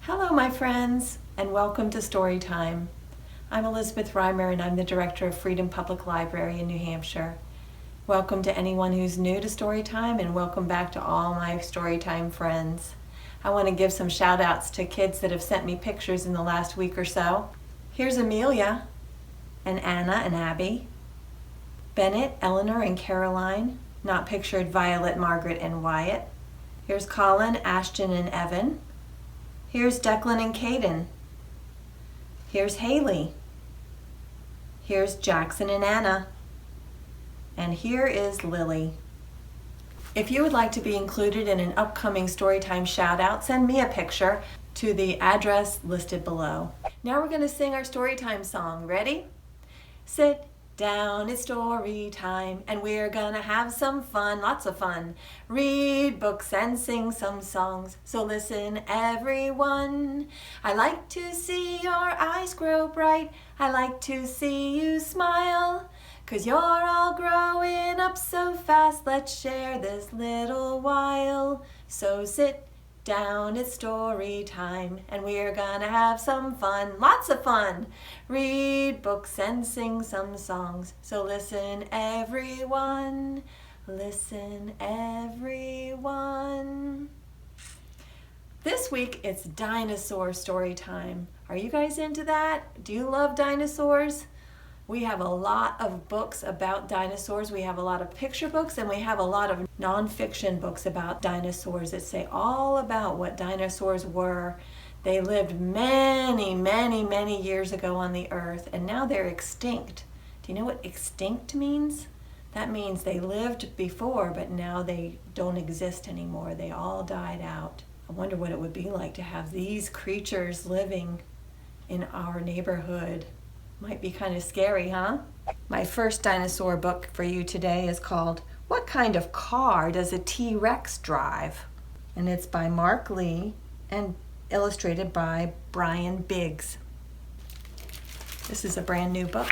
Hello, my friends, and welcome to Storytime. I'm Elizabeth Reimer, and I'm the director of Freedom Public Library in New Hampshire. Welcome to anyone who's new to Storytime, and welcome back to all my Storytime friends. I want to give some shout outs to kids that have sent me pictures in the last week or so. Here's Amelia, and Anna and Abby, Bennett, Eleanor, and Caroline, not pictured Violet, Margaret, and Wyatt. Here's Colin, Ashton, and Evan. Here's Declan and Caden. Here's Haley. Here's Jackson and Anna. And here is Lily. If you would like to be included in an upcoming Storytime shout out, send me a picture to the address listed below. Now we're going to sing our Storytime song. Ready? Sit down, it's story time, and we're gonna have some fun, lots of fun. Read books and sing some songs, so listen everyone. I like to see your eyes grow bright, I like to see you smile. 'Cause you're all growing up so fast, let's share this little while. So sit down, it's story time, and we're gonna have some fun, lots of fun. Read books and sing some songs, so listen everyone, listen everyone. This week it's dinosaur story time. Are you guys into that? Do you love dinosaurs? We have a lot of books about dinosaurs. We have a lot of picture books, and we have a lot of nonfiction books about dinosaurs that say all about what dinosaurs were. They lived many, many, many years ago on the earth, and now they're extinct. Do you know what extinct means? That means they lived before, but now they don't exist anymore. They all died out. I wonder what it would be like to have these creatures living in our neighborhood. Might be kind of scary, huh? My first dinosaur book for you today is called What Kind of Car Does a T-Rex Drive? And it's by Mark Lee and illustrated by Brian Biggs. This is a brand new book.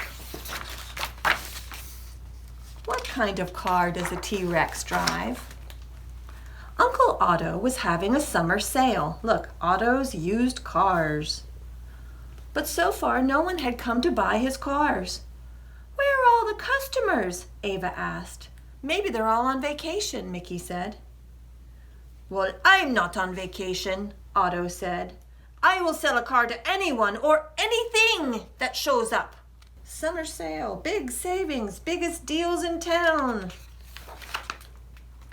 What kind of car does a T-Rex drive? Uncle Otto was having a summer sale. Look, Otto's used cars. But so far, no one had come to buy his cars. Where are all the customers? Ava asked. Maybe they're all on vacation, Mickey said. Well, I'm not on vacation, Otto said. I will sell a car to anyone or anything that shows up. Summer sale, big savings, biggest deals in town.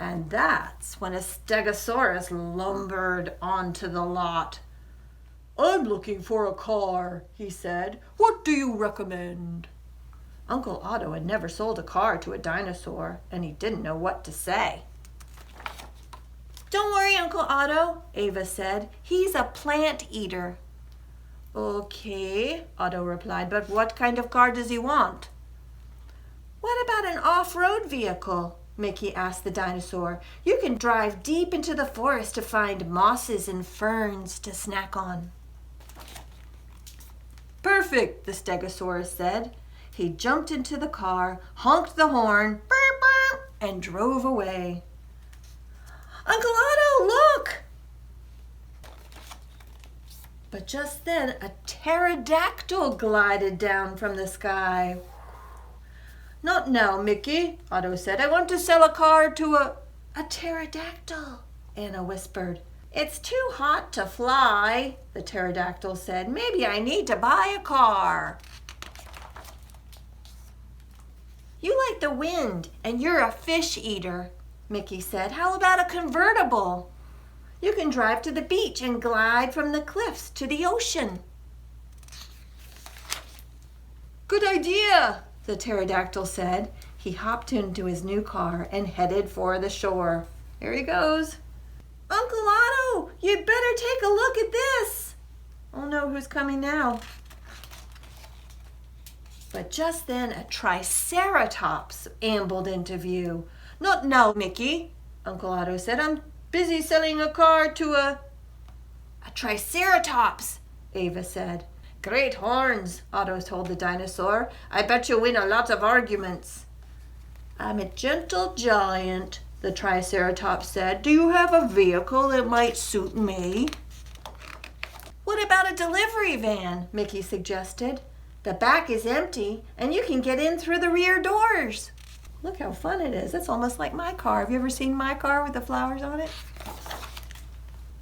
And that's when a Stegosaurus lumbered onto the lot. I'm looking for a car, he said. What do you recommend? Uncle Otto had never sold a car to a dinosaur, and he didn't know what to say. Don't worry, Uncle Otto, Ava said. He's a plant eater. Okay, Otto replied, but what kind of car does he want? What about an off-road vehicle? Mickey asked the dinosaur. You can drive deep into the forest to find mosses and ferns to snack on. Perfect, the Stegosaurus said. He jumped into the car, honked the horn, burp, burp, and drove away. Uncle Otto, look! But just then, a pterodactyl glided down from the sky. Not now, Mickey, Otto said. I want to sell a car to a pterodactyl, Anna whispered. It's too hot to fly, the pterodactyl said. Maybe I need to buy a car. You like the wind, and you're a fish eater, Mickey said. How about a convertible? You can drive to the beach and glide from the cliffs to the ocean. Good idea, the pterodactyl said. He hopped into his new car and headed for the shore. Here he goes. Uncle Otto, you'd better take a look at this. Oh no, who's coming now? But just then a triceratops ambled into view. Not now, Mickey, Uncle Otto said. I'm busy selling a car to a triceratops, Ava said. Great horns, Otto told the dinosaur. I bet you'll win a lot of arguments. I'm a gentle giant, the Triceratops said. Do you have a vehicle that might suit me? What about a delivery van? Mickey suggested. The back is empty and you can get in through the rear doors. Look how fun it is. It's almost like my car. Have you ever seen my car with the flowers on it?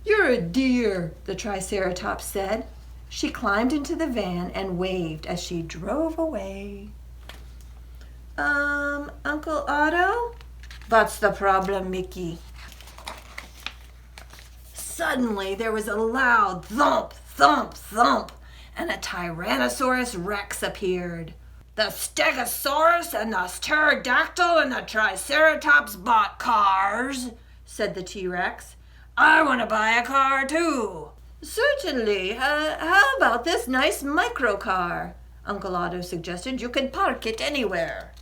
You're a dear, the Triceratops said. She climbed into the van and waved as she drove away. Uncle Otto? What's the problem, Mickey? Suddenly, there was a loud thump, thump, thump, and a Tyrannosaurus Rex appeared. The Stegosaurus and the Pterodactyl and the Triceratops bought cars, said the T-Rex. I want to buy a car too. Certainly. How about this nice microcar? Uncle Otto suggested. You can park it anywhere.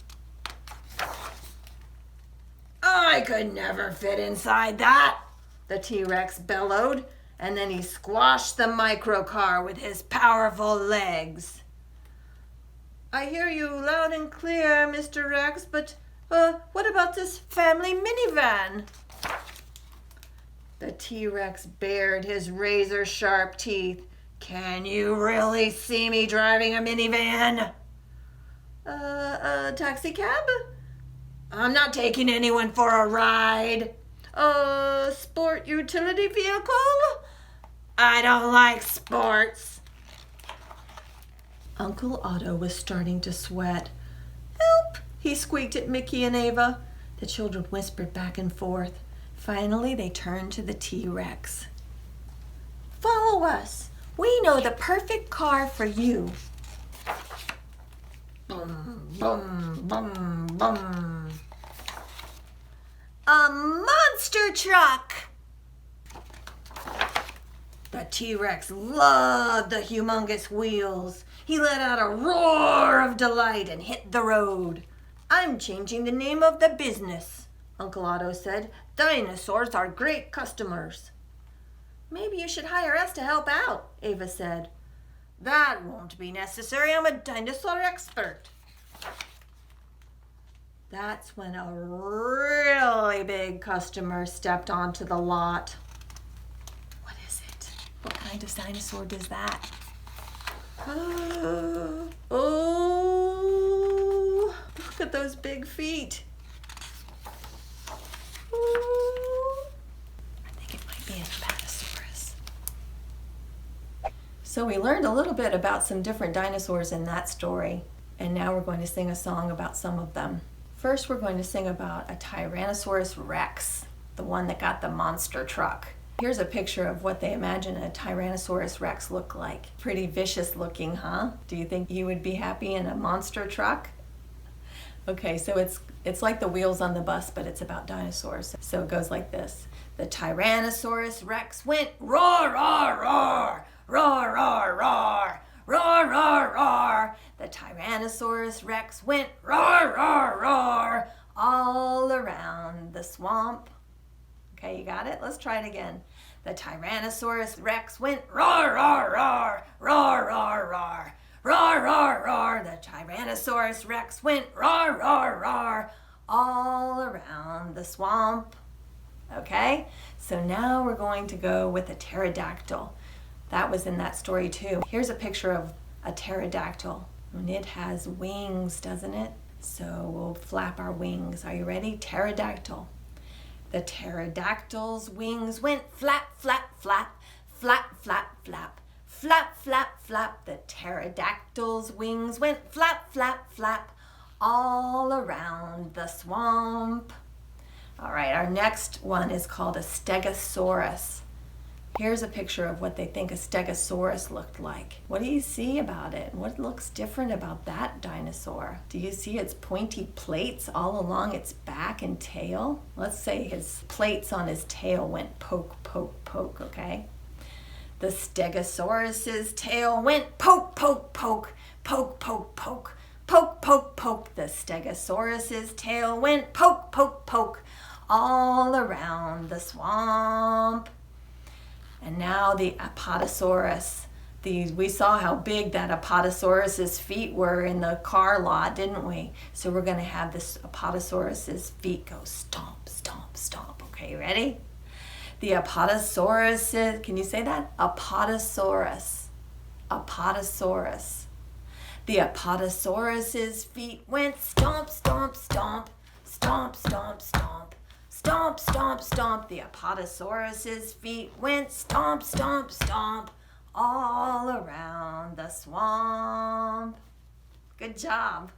I could never fit inside that, the T-Rex bellowed, and then he squashed the microcar with his powerful legs. I hear you loud and clear, Mr. Rex, but what about this family minivan? The T-Rex bared his razor-sharp teeth. Can you really see me driving a minivan? A taxi cab? I'm not taking anyone for a ride. A sport utility vehicle? I don't like sports. Uncle Otto was starting to sweat. Help! He squeaked at Mickey and Ava. The children whispered back and forth. Finally, they turned to the T-Rex. Follow us. We know the perfect car for you. Boom, boom, boom, boom. A monster truck! The T-Rex loved the humongous wheels. He let out a roar of delight and hit the road. I'm changing the name of the business, Uncle Otto said. Dinosaurs are great customers. Maybe you should hire us to help out, Ava said. That won't be necessary. I'm a dinosaur expert. That's when a really big customer stepped onto the lot. What is it? What kind of dinosaur does that? Oh, look at those big feet. Ooh. I think it might be an Apatosaurus. So we learned a little bit about some different dinosaurs in that story, and now we're going to sing a song about some of them. First, we're going to sing about a Tyrannosaurus Rex, the one that got the monster truck. Here's a picture of what they imagine a Tyrannosaurus Rex look like. Pretty vicious looking, huh? Do you think you would be happy in a monster truck? Okay, so it's like the wheels on the bus, but it's about dinosaurs. So it goes like this. The Tyrannosaurus Rex went roar, roar, roar, roar, roar, roar, roar, roar, roar. The Tyrannosaurus Rex went roar, roar, roar, all around the swamp. Okay, you got it? Let's try it again. The Tyrannosaurus Rex went roar, roar, roar, roar, roar, roar, roar, roar, roar. The Tyrannosaurus Rex went roar, roar, roar, all around the swamp. Okay, so now we're going to go with a pterodactyl. That was in that story too. Here's a picture of a pterodactyl. And it has wings, doesn't it? So we'll flap our wings. Are you ready? Pterodactyl. The pterodactyl's wings went flap, flap, flap, flap, flap, flap, flap, flap, flap. The pterodactyl's wings went flap, flap, flap, all around the swamp. All right, our next one is called a stegosaurus. Here's a picture of what they think a stegosaurus looked like. What do you see about it? What looks different about that dinosaur? Do you see its pointy plates all along its back and tail? Let's say his plates on his tail went poke, poke, poke, okay? The stegosaurus's tail went poke, poke, poke, poke, poke, poke, poke, poke, poke. The stegosaurus's tail went poke, poke, poke, all around the swamp. And now the Apatosaurus. We saw how big that Apatosaurus's feet were in the car lot, didn't we? So we're going to have this Apatosaurus's feet go stomp, stomp, stomp. Okay, ready? The Apatosaurus is, can you say that? Apatosaurus. Apatosaurus. The Apatosaurus's feet went stomp, stomp, stomp, stomp, stomp, stomp, stomp, stomp, stomp. The Apatosaurus's feet went stomp, stomp, stomp, all around the swamp. Good job.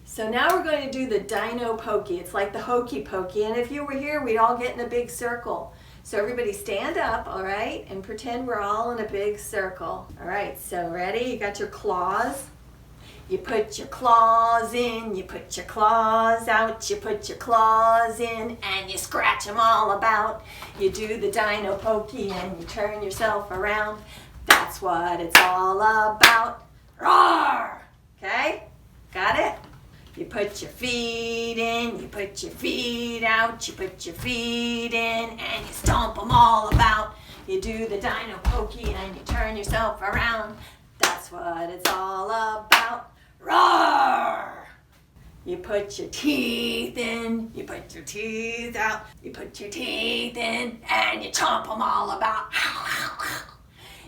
So now we're going to do the Dino Pokey. It's like the Hokey Pokey, and if you were here, we'd all get in a big circle. So everybody stand up, all right, and pretend we're all in a big circle. All right, so ready? You got your claws. You put your claws in, you put your claws out, you put your claws in, and you scratch them all about. You do the Dino Pokey and you turn yourself around. That's what it's all about. Roar! Okay? Got it? You put your feet in, you put your feet out, you put your feet in, and you stomp them all about. You do the Dino Pokey and you turn yourself around. That's what it's all about. Roar! You put your teeth in, you put your teeth out, you put your teeth in, and you chomp them all about.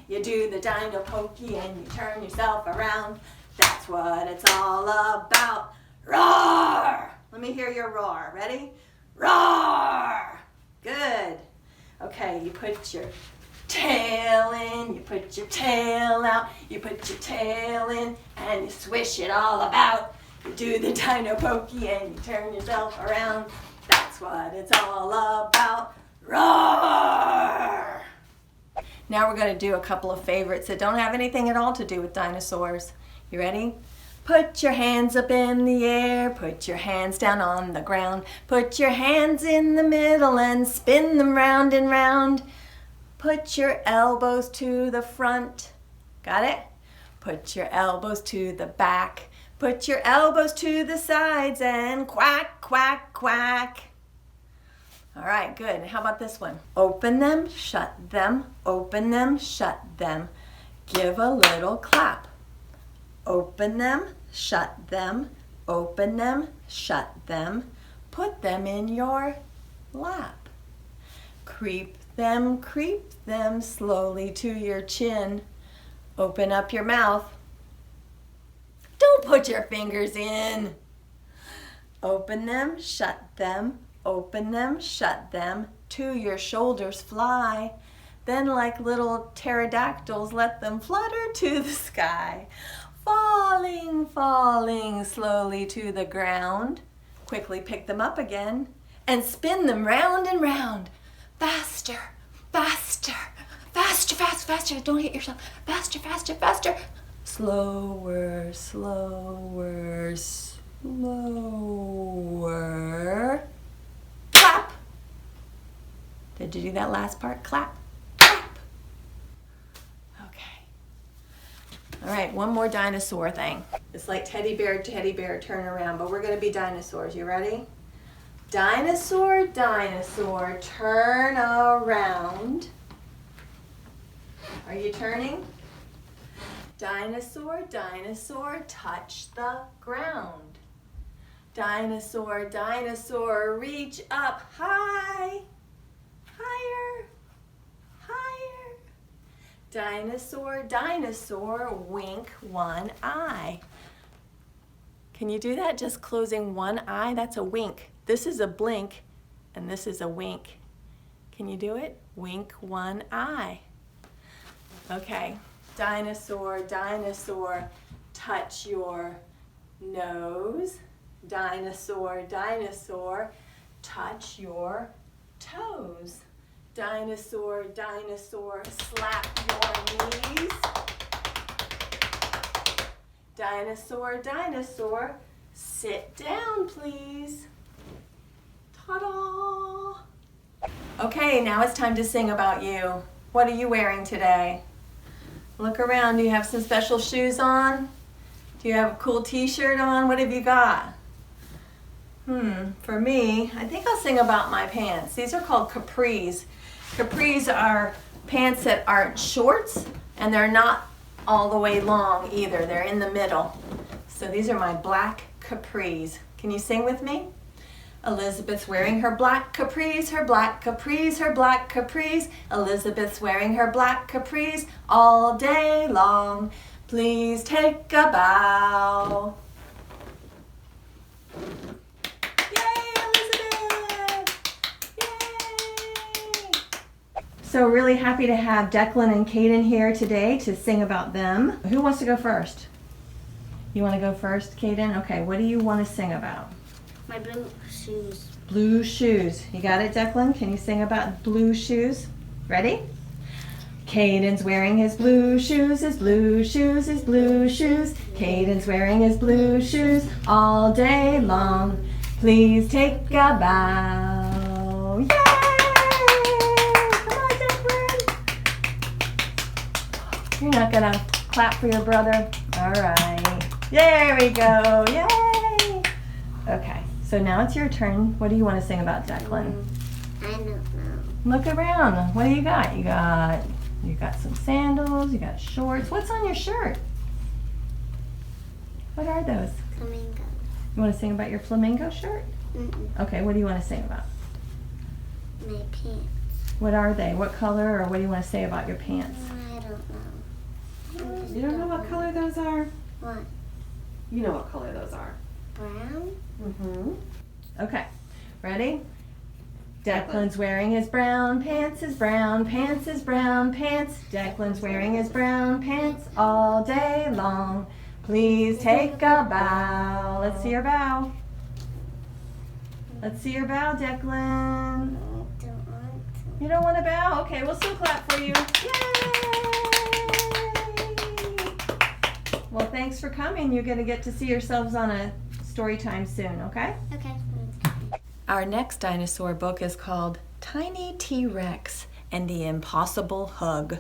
You do the Dino Pokey and you turn yourself around. That's what it's all about. Roar! Let me hear your roar. Ready? Roar! Good. Okay, you put your tail in, you put your tail out, you put your tail in, and you swish it all about. You do the Dino Pokey and you turn yourself around. That's what it's all about. Roar! Now we're going to do a couple of favorites that don't have anything at all to do with dinosaurs. You ready? Put your hands up in the air, put your hands down on the ground, put your hands in the middle and spin them round and round. Put your elbows to the front. Got it? Put your elbows to the back, put your elbows to the sides and quack, quack, quack. All right, good. How about this one? Open them, shut them, open them, shut them. Give a little clap. Open them, shut them, open them, shut them. Put them in your lap. Creep them slowly to your chin. Open up your mouth. Don't put your fingers in. Open them, shut them, open them, shut them. To your shoulders fly. Then like little pterodactyls, let them flutter to the sky. Falling, falling slowly to the ground. Quickly pick them up again and spin them round and round. Faster, faster, faster, faster, faster. Don't hit yourself. Faster, faster, faster. Slower, slower, slower. Clap. Did you do that last part? Clap. All right, one more dinosaur thing. It's like teddy bear, turn around, but we're gonna be dinosaurs. You ready? Dinosaur, dinosaur, turn around. Are you turning? Dinosaur, dinosaur, touch the ground. Dinosaur, dinosaur, reach up high. Higher, higher. Dinosaur, dinosaur, wink one eye. Can you do that? Just closing one eye? That's a wink. This is a blink, and this is a wink. Can you do it? Wink one eye. Okay. Dinosaur, dinosaur, touch your nose. Dinosaur, dinosaur, touch your toes. Dinosaur, dinosaur, slap your knees. Dinosaur, dinosaur, sit down, please. Ta-da! Okay, now it's time to sing about you. What are you wearing today? Look around. Do you have some special shoes on? Do you have a cool t-shirt on? What have you got? For me, I think I'll sing about my pants. These are called capris. Capris are pants that aren't shorts, and they're not all the way long either. They're in the middle. So these are my black capris. Can you sing with me? Elizabeth's wearing her black capris, her black capris, her black capris. Elizabeth's wearing her black capris all day long. Please take a bow. Yay, Elizabeth! Yay! So really happy to have Declan and Caden here today to sing about them. Who wants to go first? You want to go first, Caden? Okay, what do you want to sing about? My blue shoes. Blue shoes. You got it, Declan? Can you sing about blue shoes? Ready? Caden's wearing his blue shoes, his blue shoes, his blue shoes. Caden's wearing his blue shoes all day long. Please take a bow. Yay! Come on, Declan. You're not gonna clap for your brother? All right. There we go. Yay! Okay. So now it's your turn. What do you want to sing about, Declan? I don't know. Look around. What do you got? You got some sandals. You got shorts. What's on your shirt? What are those? Flamingo. You want to sing about your flamingo shirt? Okay. What do you want to sing about? My pants. What are they? What color, or what do you want to say about your pants? I don't know. You don't know what color those are? What? You know what color those are. Brown? Mm-hmm. Okay. Ready? Declan's wearing his brown pants, his brown pants, his brown pants. Declan's wearing his brown pants all day long. Please take a bow. Let's see your bow. Let's see your bow, Declan. I don't want to. You don't want to bow? Okay, we'll still clap for you. Yay! Well, thanks for coming. You're going to get to see yourselves on a story time soon, okay? Okay. Our next dinosaur book is called Tiny T-Rex and the Impossible Hug.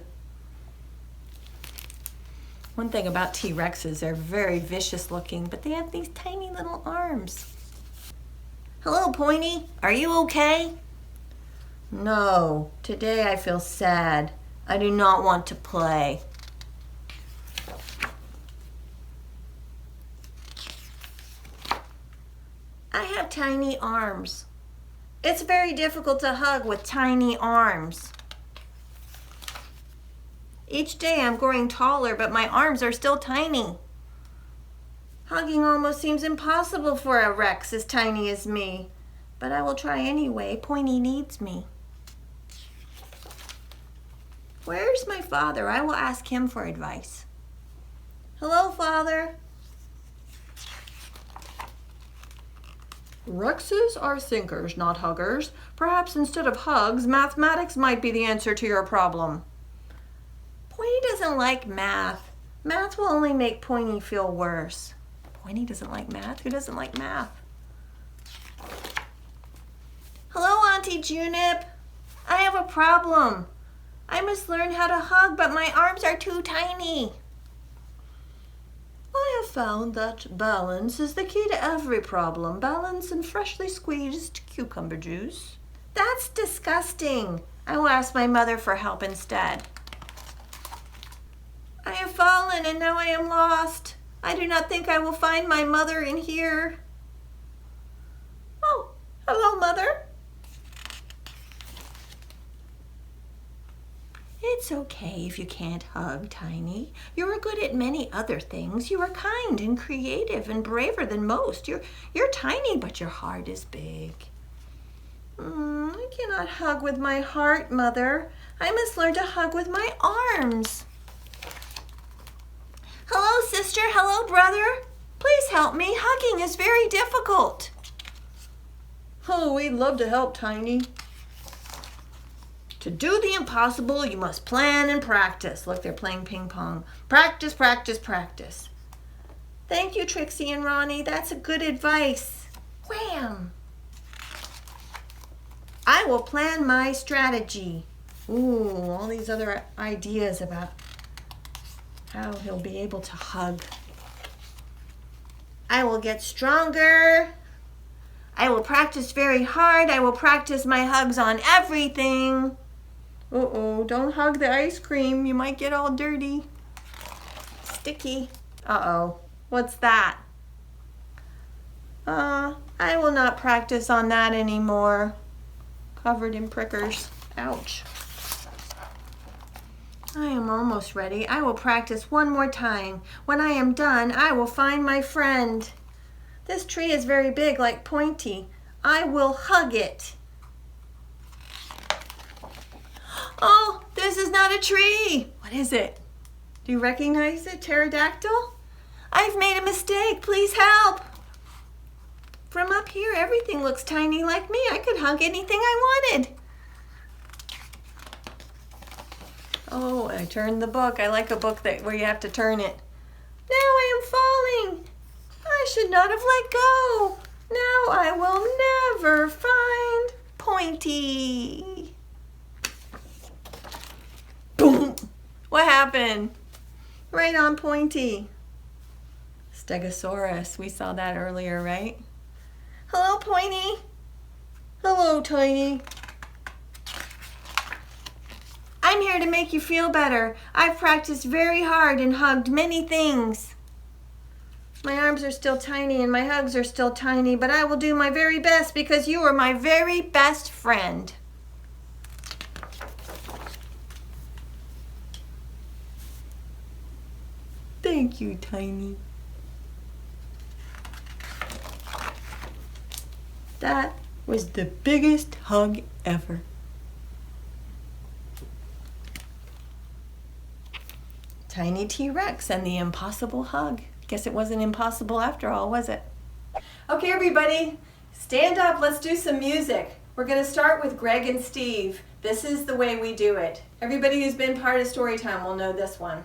One thing about T-Rexes, they're very vicious looking, but they have these tiny little arms. Hello, Pointy. Are you okay? No, today I feel sad. I do not want to play. I have tiny arms. It's very difficult to hug with tiny arms. Each day I'm growing taller, but my arms are still tiny. Hugging almost seems impossible for a Rex as tiny as me, but I will try anyway. Pointy needs me. Where's my father? I will ask him for advice. Hello, Father. Rexes are thinkers, not huggers. Perhaps instead of hugs, mathematics might be the answer to your problem. Pointy doesn't like math. Math will only make Pointy feel worse. Pointy doesn't like math? Who doesn't like math? Hello, Auntie Junip. I have a problem. I must learn how to hug, but my arms are too tiny. I have found that balance is the key to every problem. Balance and freshly squeezed cucumber juice. That's disgusting. I will ask my mother for help instead. I have fallen and now I am lost. I do not think I will find my mother in here. Oh, hello, Mother. It's okay if you can't hug, Tiny. You are good at many other things. You are kind and creative and braver than most. You're tiny, but your heart is big. I cannot hug with my heart, Mother. I must learn to hug with my arms. Hello, sister. Hello, brother. Please help me. Hugging is very difficult. Oh, we'd love to help, Tiny. To do the impossible, you must plan and practice. Look, they're playing ping pong. Practice, practice, practice. Thank you, Trixie and Ronnie. That's a good advice. Wham! I will plan my strategy. Ooh, all these other ideas about how he'll be able to hug. I will get stronger. I will practice very hard. I will practice my hugs on everything. Uh-oh, don't hug the ice cream. You might get all dirty. Sticky. Uh-oh, what's that? I I will not practice on that anymore. Covered in prickers. Ouch. I am almost ready. I will practice one more time. When I am done, I will find my friend. This tree is very big, like Pointy. I will hug it. Oh, this is not a tree. What is it? Do you recognize it? Pterodactyl? I've made a mistake. Please help. From up here, everything looks tiny like me. I could hug anything I wanted. Oh, I turned the book. I like a book where you have to turn it. Now I am falling. I should not have let go. Now I will never find Pointy. Boom! What happened? Right on Pointy. Stegosaurus. We saw that earlier, right? Hello, Pointy. Hello, Tiny. I'm here to make you feel better. I've practiced very hard and hugged many things. My arms are still tiny and my hugs are still tiny, but I will do my very best because you are my very best friend. Thank you, Tiny. That was the biggest hug ever. Tiny T-Rex and the impossible hug. Guess it wasn't impossible after all, was it? Okay, everybody, stand up. Let's do some music. We're going to start with Greg and Steve. This is the way we do it. Everybody who's been part of Storytime will know this one.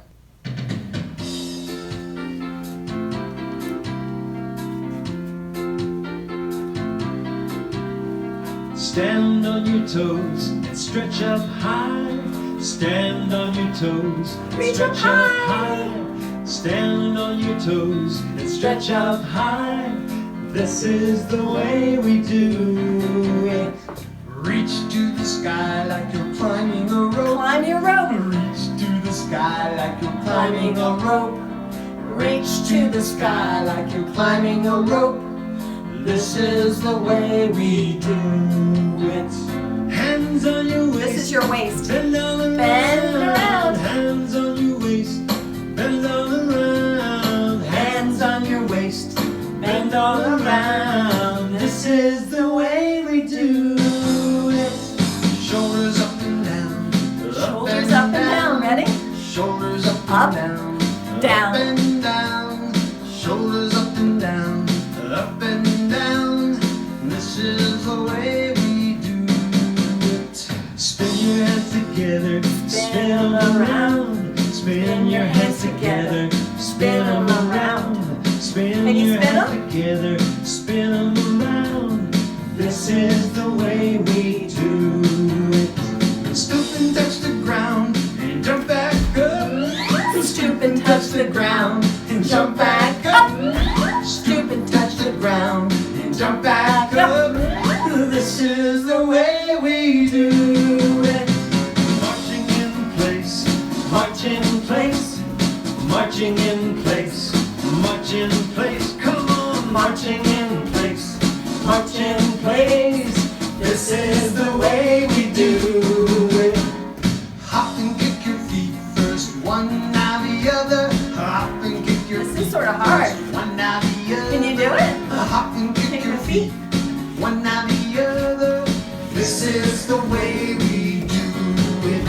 Stand on your toes and stretch up high. Stand on your toes, Reach up stretch up high. Stand on your toes and stretch up high. This is the way we do it. Reach to the sky like you're climbing a rope. Climb your rope. Reach to the sky like you're climbing a rope. Reach to the sky like you're climbing a rope. This is the way we do it. Hands on your waist. This is your waist. Bend all around. Bend around. Hands on your waist. Bend all around. Hands on your waist. Bend all around. This is the way we do it. Shoulders up and down. Shoulders up and down. Ready? Shoulders up Up, and down. down. Up and down. Shoulders up and down. Up and down. This is the way we do it. Spin your hands together. Spin them around. Spin your hands together. Spin them around. Spin Can you your spin hands 'em? together. Spin them around. This is the way we do it. Stoop and touch the ground and jump back up. Stoop and touch the ground and jump back up. Stoop and touch the ground and jump back up. This is the way we do it. Marching in place, marching in place, marching in place, march in place. Come on, marching in place, march in place. This is the way we do it. Hop and kick your feet first, one now the other. Hop and kick your This is feet sort of hard. first, one now the other. Can you do it? Hop and kick Kick your your feet. one now the other. This is the way we do it.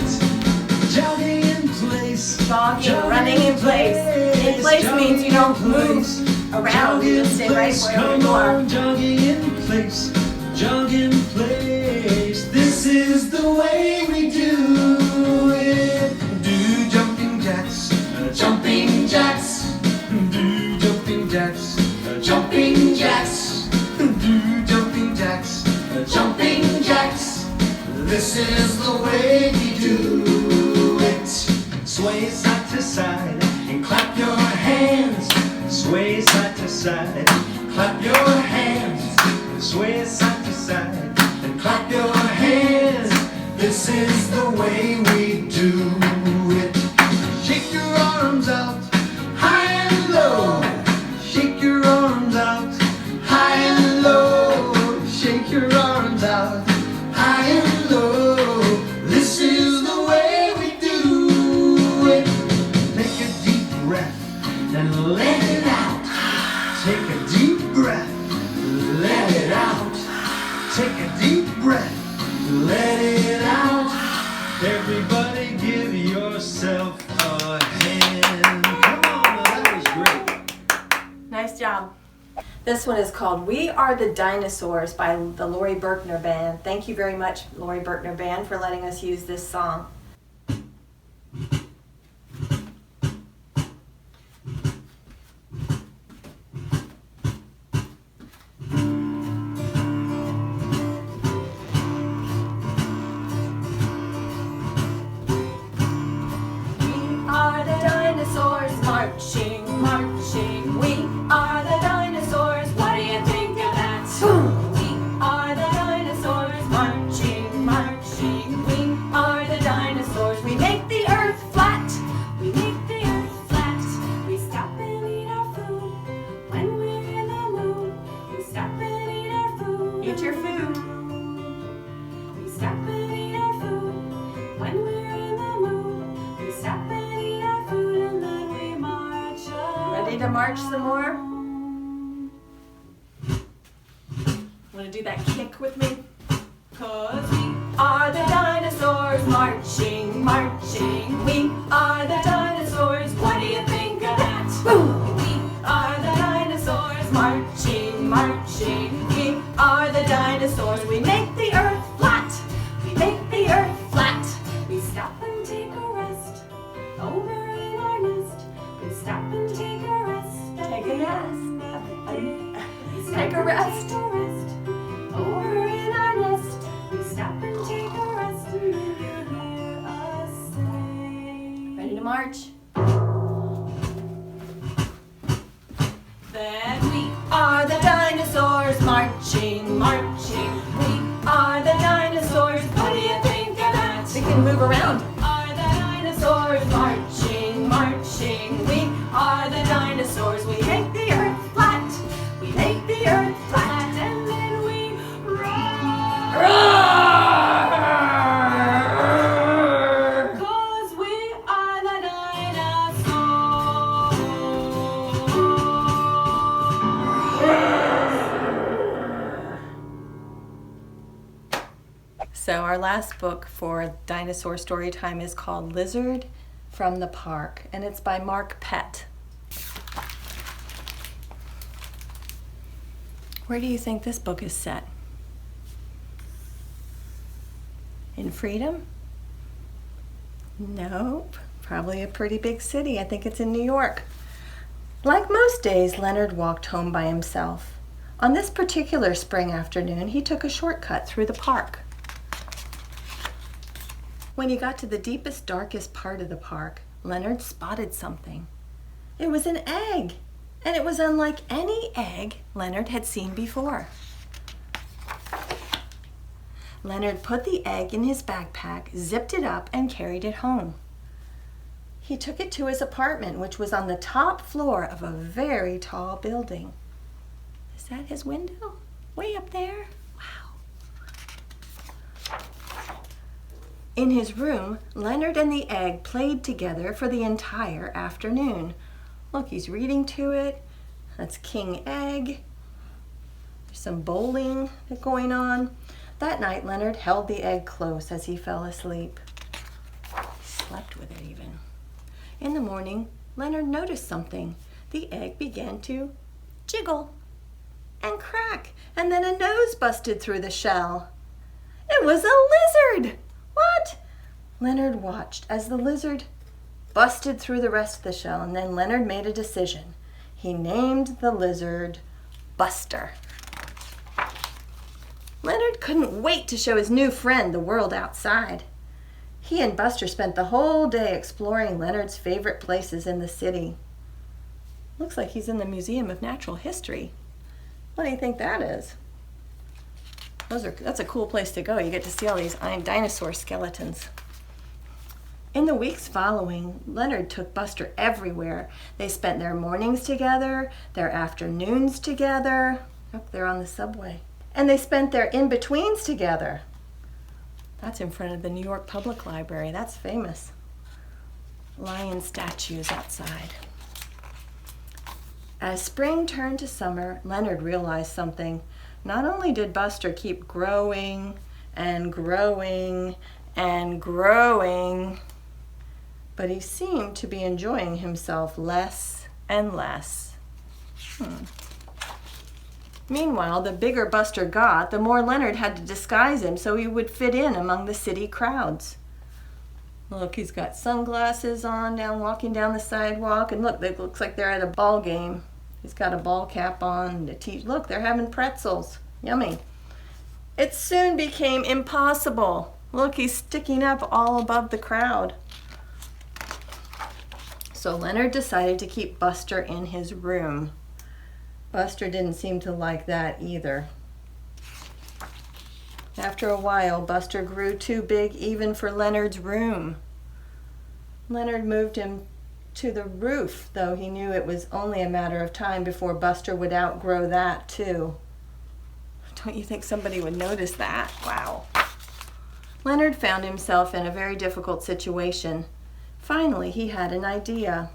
Jogging in place. Jogging, running in place. In place means you don't move around. You just stay right wherever Come you are. on, jogging in place. Jog in place. This is the way we do it. Do jumping jacks. Jumping jacks. Do jumping jacks. Jumping jacks. Do jumping jacks. Jumping jacks. This is the way we do it. Sway side to side and clap your hands. Sway side to side, clap your hands. Sway side to side and clap your hands. This is the way we do it. Shake your arms out, high and low. Shake your arms out, high and low. and let it out. Take a deep breath, let it out. Take a deep breath, let it out. Everybody give yourself a hand. Come on, that was great. Nice job. This one is called We Are the Dinosaurs by the Laurie Berkner Band. Thank you very much, Laurie Berkner Band, for letting us use this song. Marching, marching, we are the dinosaurs. What do you think of that? We are the dinosaurs. Marching, marching, we are the dinosaurs. We make the earth flat. We make the earth flat. We stop and eat our food when we're in the mood. We stop and eat our food. Eat your food. We stop and eat our food when we're in the mood. We stop and eat our food and then we march. Ready to march some more? Want to do that kick with me? 'Cause we are the dinosaurs, marching, marching. We are the dinosaurs. What do you think of that? We are the dinosaurs, marching, marching. We are the dinosaurs. We make the earth flat. We make the earth flat. We stop and take a rest over in our nest. We stop and take a rest. Take a rest. Take a rest. Over in our nest. We stop and take a rest and then you hear us say. Ready to march? Then we are the dinosaurs, marching, marching. We are the dinosaurs. What do you think of that? We can move around. We are the dinosaurs, marching, marching. We are the dinosaurs. We make the earth flat. We make the earth flat and then we roar. Roar! 'Cause we are the dinosaurs. So our last book for Dinosaur Storytime is called Lizard from the Park, and it's by Mark Pett. Where do you think this book is set? In Freedom? Nope. Probably a pretty big city. I think it's in New York. Like most days, Leonard walked home by himself. On this particular spring afternoon, he took a shortcut through the park. When he got to the deepest, darkest part of the park, Leonard spotted something. It was an egg, and it was unlike any egg Leonard had seen before. Leonard put the egg in his backpack, zipped it up, and carried it home. He took it to his apartment, which was on the top floor of a very tall building. Is that his window? Way up there? Wow. In his room, Leonard and the egg played together for the entire afternoon. Look, he's reading to it. That's King Egg. There's some bowling going on. That night, Leonard held the egg close as he fell asleep. He slept with it even. In the morning, Leonard noticed something. The egg began to jiggle and crack, and then a nose busted through the shell. It was a lizard! What? Leonard watched as the lizard busted through the rest of the shell, and then Leonard made a decision. He named the lizard Buster. Leonard couldn't wait to show his new friend the world outside. He and Buster spent the whole day exploring Leonard's favorite places in the city. Looks like he's in the Museum of Natural History. What do you think that is? That's a cool place to go. You get to see all these dinosaur skeletons. In the weeks following, Leonard took Buster everywhere. They spent their mornings together, their afternoons together. Oh, they're on the subway. And they spent their in-betweens together. That's in front of the New York Public Library. That's famous. Lion statues outside. As spring turned to summer, Leonard realized something. Not only did Buster keep growing and growing and growing, but he seemed to be enjoying himself less and less. Meanwhile, the bigger Buster got, the more Leonard had to disguise him so he would fit in among the city crowds. Look, he's got sunglasses on, walking down the sidewalk, and look, it looks like they're at a ball game. He's got a ball cap on. Look, they're having pretzels. Yummy. It soon became impossible. Look, he's sticking up all above the crowd. So Leonard decided to keep Buster in his room. Buster didn't seem to like that either. After a while, Buster grew too big even for Leonard's room. Leonard moved him to the roof, though he knew it was only a matter of time before Buster would outgrow that too. Don't you think somebody would notice that? Wow. Leonard found himself in a very difficult situation. Finally, he had an idea.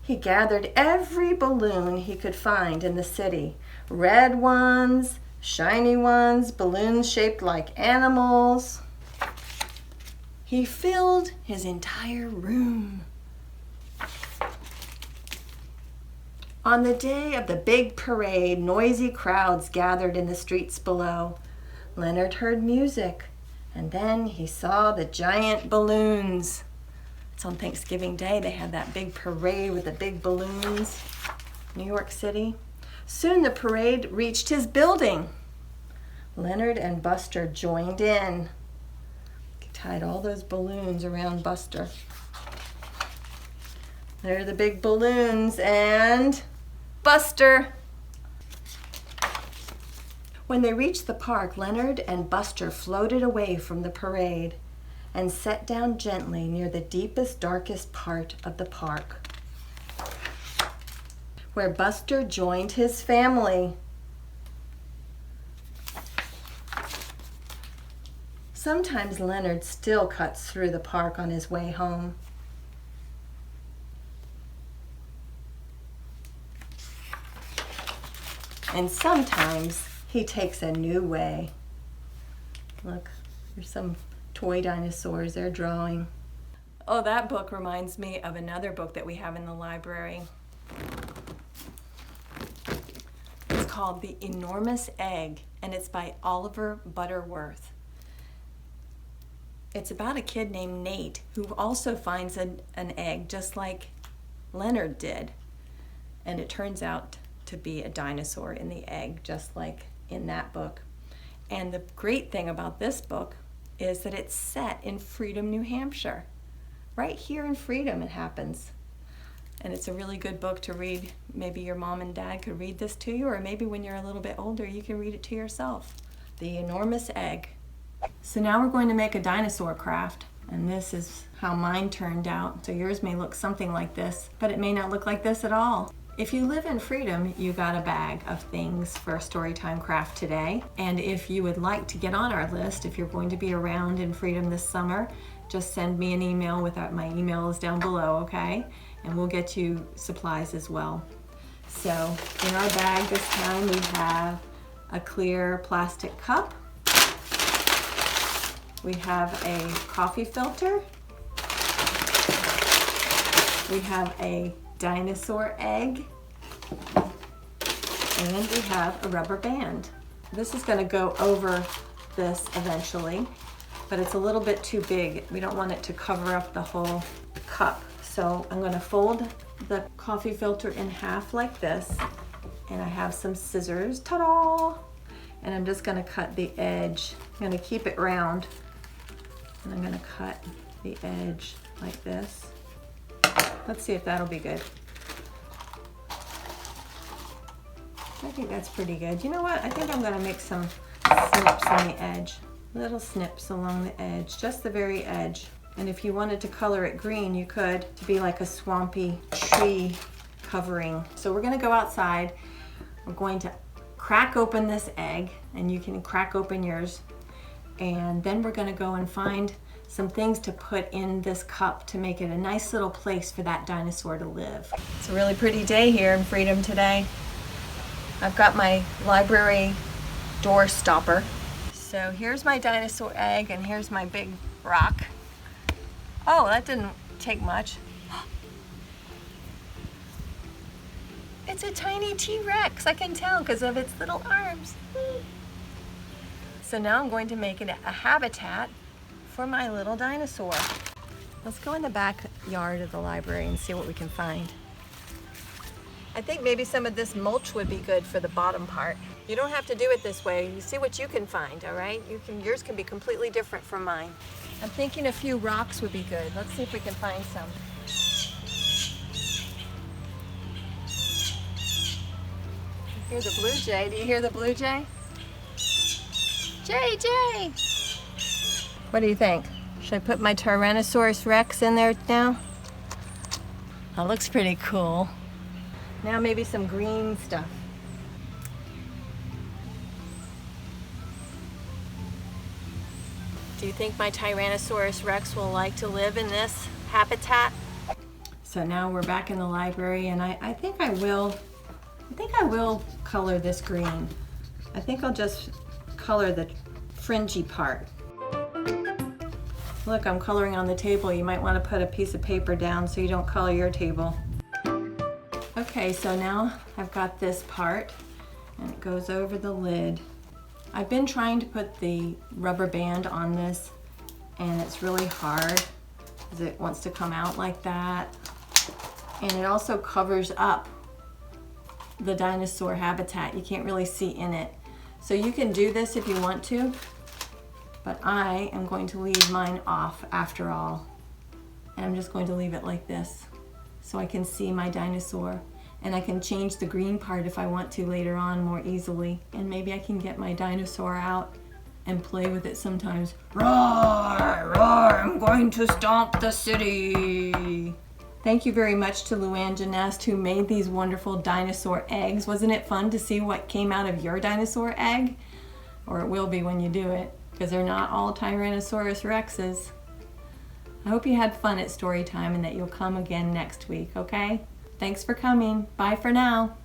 He gathered every balloon he could find in the city. Red ones, shiny ones, balloons shaped like animals. He filled his entire room. On the day of the big parade, noisy crowds gathered in the streets below. Leonard heard music, and then he saw the giant balloons. It's on Thanksgiving Day. They had that big parade with the big balloons. New York City. Soon the parade reached his building. Leonard and Buster joined in. He tied all those balloons around Buster. There are the big balloons and Buster. When they reached the park, Leonard and Buster floated away from the parade and sat down gently near the deepest, darkest part of the park, where Buster joined his family. Sometimes Leonard still cuts through the park on his way home. And sometimes he takes a new way. Look, there's some toy dinosaurs they're drawing. Oh, that book reminds me of another book that we have in the library. It's called The Enormous Egg, and it's by Oliver Butterworth. It's about a kid named Nate who also finds an egg just like Leonard did. And it turns out to be a dinosaur in the egg, just like in that book. And the great thing about this book is that it's set in Freedom, New Hampshire. Right here in Freedom it happens. And it's a really good book to read. Maybe your mom and dad could read this to you, or maybe when you're a little bit older you can read it to yourself. The Enormous Egg. So now we're going to make a dinosaur craft, and this is how mine turned out. So yours may look something like this, but it may not look like this at all. If you live in Freedom, you got a bag of things for a Storytime craft today. And if you would like to get on our list, if you're going to be around in Freedom this summer, just send me an email my email is down below, okay? And we'll get you supplies as well. So in our bag this time we have a clear plastic cup. We have a coffee filter. We have a dinosaur egg, and we have a rubber band. This is going to go over this eventually, but it's a little bit too big. We don't want it to cover up the whole cup. So I'm going to fold the coffee filter in half like this, and I have some scissors, ta-da! And I'm just going to cut the edge. I'm going to keep it round, and I'm going to cut the edge like this. Let's see if that'll be good. I think that's pretty good. You know what? I think I'm going to make some snips on the edge. Little snips along the edge, just the very edge. And if you wanted to color it green, you could, to be like a swampy tree covering. So we're going to go outside. We're going to crack open this egg, and you can crack open yours. And then we're going to go and find some things to put in this cup to make it a nice little place for that dinosaur to live. It's a really pretty day here in Freedom today. I've got my library door stopper. So here's my dinosaur egg and here's my big rock. Oh, that didn't take much. It's a tiny T-Rex, I can tell because of its little arms. So now I'm going to make it a habitat for my little dinosaur. Let's go in the backyard of the library and see what we can find. I think maybe some of this mulch would be good for the bottom part. You don't have to do it this way. You see what you can find, all right? Yours can be completely different from mine. I'm thinking a few rocks would be good. Let's see if we can find some. Hear the blue jay. Do you hear the blue jay? Jay! What do you think? Should I put my Tyrannosaurus Rex in there now? That looks pretty cool. Now maybe some green stuff. Do you think my Tyrannosaurus Rex will like to live in this habitat? So now we're back in the library and I think I will color this green. I think I'll just color the fringy part. Look, I'm coloring on the table. You might want to put a piece of paper down so you don't color your table. Okay, so now I've got this part and it goes over the lid. I've been trying to put the rubber band on this and it's really hard because it wants to come out like that. And it also covers up the dinosaur habitat. You can't really see in it. So you can do this if you want to, but I am going to leave mine off after all. And I'm just going to leave it like this so I can see my dinosaur. And I can change the green part if I want to later on more easily. And maybe I can get my dinosaur out and play with it sometimes. Roar, roar, I'm going to stomp the city. Thank you very much to Luane Genest who made these wonderful dinosaur eggs. Wasn't it fun to see what came out of your dinosaur egg? Or it will be when you do it, because they're not all Tyrannosaurus Rexes. I hope you had fun at Storytime and that you'll come again next week, okay? Thanks for coming. Bye for now.